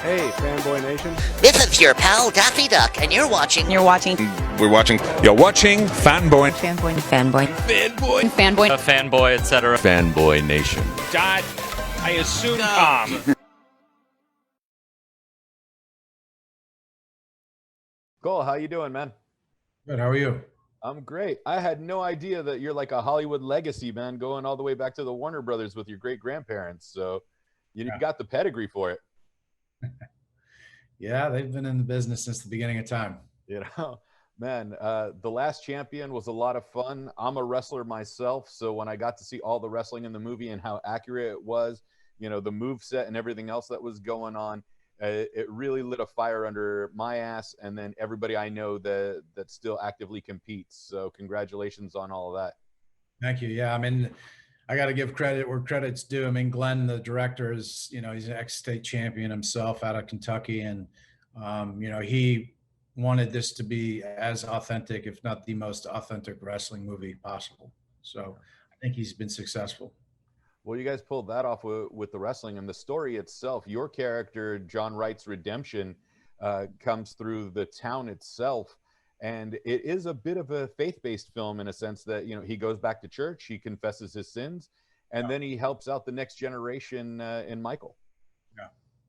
Hey, Fanboy Nation. This is your pal Daffy Duck, and you're watching. We're watching You're watching Fanboy. Fanboy. A fanboy, etc. Fanboy Nation. Dot, I assume Tom. Cole, how you doing, man? Good. How are you? I'm great. I had no idea that you're like a Hollywood legacy, man, going all the way back to the Warner Brothers with your great-grandparents. So you got the pedigree for it. Yeah, they've been in the business since the beginning of time. You know, man, The Last Champion was a lot of fun. I'm a wrestler myself, so when I got to see all the wrestling in the movie and how accurate it was, you know, the move set and everything else that was going on, it really lit a fire under my ass, and then everybody I know that still actively competes. So congratulations on all of that. Thank you. Yeah, I mean, I got to give credit where credit's due. I mean, Glenn, the director, is, you know, he's an ex-state champion himself out of Kentucky, and you know, he wanted this to be as authentic, if not the most authentic wrestling movie possible. So I think he's been successful. Well, you guys pulled that off with the wrestling and the story itself. Your character, John Wright's redemption, comes through the town itself. And it is a bit of a faith-based film in a sense that, you know, he goes back to church, he confesses his sins, and then he helps out the next generation in Michael.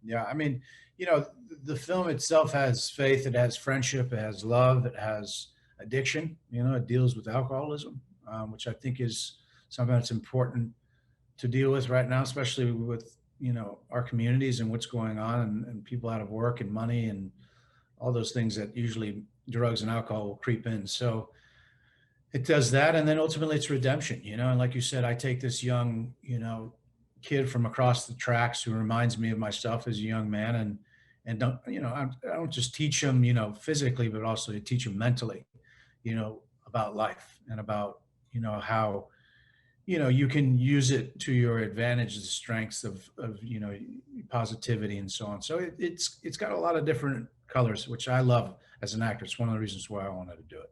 Yeah. I mean, you know, the film itself has faith, it has friendship, it has love, it has addiction. You know, it deals with alcoholism, which I think is something that's important to deal with right now, especially with, you know, our communities and what's going on, and people out of work and money and all those things that usually drugs and alcohol will creep in. So it does that. And then ultimately it's redemption, you know, and like you said, I take this young, you know, kid from across the tracks who reminds me of myself as a young man, and don't, you know, I don't just teach him, you know, physically, but also to teach him mentally, you know, about life and about, you know, how, you know, you can use it to your advantage, the strengths of you know, positivity and so on. So it's got a lot of different colors, which I love as an actor. It's one of the reasons why I wanted to do it.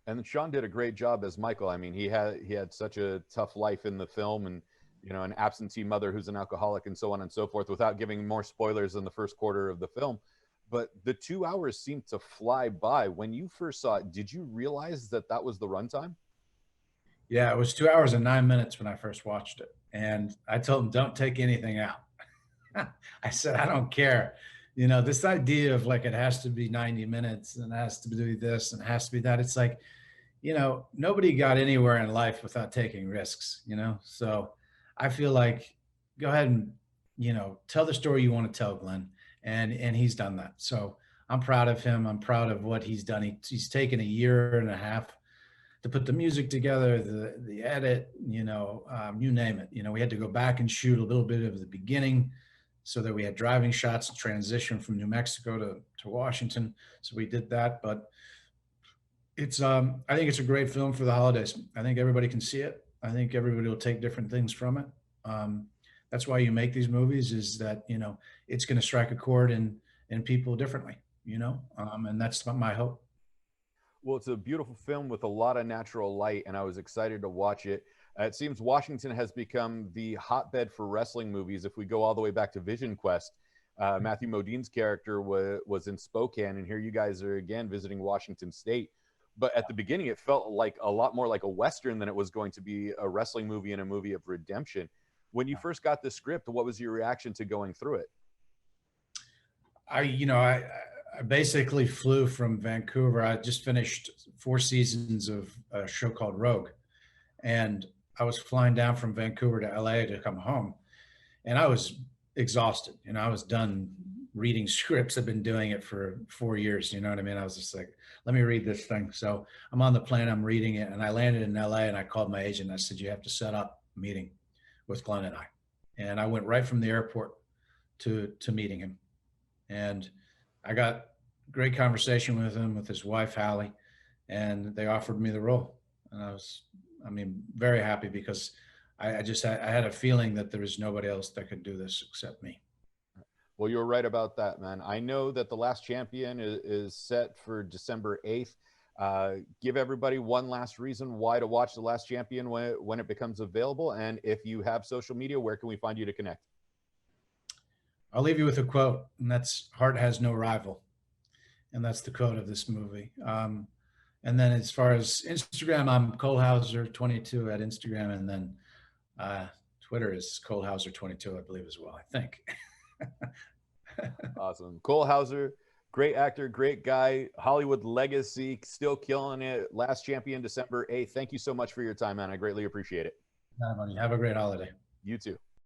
And Sean did a great job as Michael. I mean, he had such a tough life in the film, and, you know, an absentee mother who's an alcoholic and so on and so forth, without giving more spoilers in the first quarter of the film. But the 2 hours seemed to fly by. When you first saw it, did you realize that that was the runtime? Yeah, it was 2 hours and 9 minutes when I first watched it. And I told him, don't take anything out. I said, I don't care. You know, this idea of like, it has to be 90 minutes and it has to do this and it has to be that. It's like, you know, nobody got anywhere in life without taking risks, you know? So I feel like, go ahead and, you know, tell the story you want to tell, Glenn. And he's done that. So I'm proud of him. I'm proud of what he's done. He's taken a year and a half to put the music together, the edit, you know, you name it. You know, we had to go back and shoot a little bit of the beginning so that we had driving shots to transition from New Mexico to Washington. So we did that, but it's, I think it's a great film for the holidays. I think everybody can see it. I think everybody will take different things from it. That's why you make these movies, is that, you know, it's going to strike a chord in people differently, you know, and that's my hope. Well, it's a beautiful film with a lot of natural light, and I was excited to watch it. It seems Washington has become the hotbed for wrestling movies. If we go all the way back to Vision Quest, Matthew Modine's character was in Spokane, and here you guys are again visiting Washington State. But at the beginning, it felt like a lot more like a Western than it was going to be a wrestling movie and a movie of redemption. When you first got the script, what was your reaction to going through it? I basically flew from Vancouver. I just finished 4 seasons of a show called Rogue, and I was flying down from Vancouver to LA to come home, and I was exhausted. You know, I was done reading scripts. I've been doing it for 4 years. You know what I mean? I was just like, let me read this thing. So I'm on the plane, I'm reading it, and I landed in LA, and I called my agent. I said, you have to set up a meeting with Glenn and I. And I went right from the airport to meeting him. And I got great conversation with him, with his wife, Hallie, and they offered me the role. And I was, very happy, because I had a feeling that there was nobody else that could do this except me. Well, you're right about that, man. I know that The Last Champion is set for December 8th. Give everybody one last reason why to watch The Last Champion when it becomes available. And if you have social media, where can we find you to connect? I'll leave you with a quote, and that's "Heart has no rival," and that's the quote of this movie. And then as far as Instagram, I'm Cole Hauser 22 at Instagram, and then Twitter is Cole Hauser 22, I believe, as well. I think. Awesome. Cole Hauser, great actor, great guy, Hollywood legacy, still killing it. Last champion December 8th. Thank you so much for your time, man. I greatly appreciate it. Have a great holiday. You too.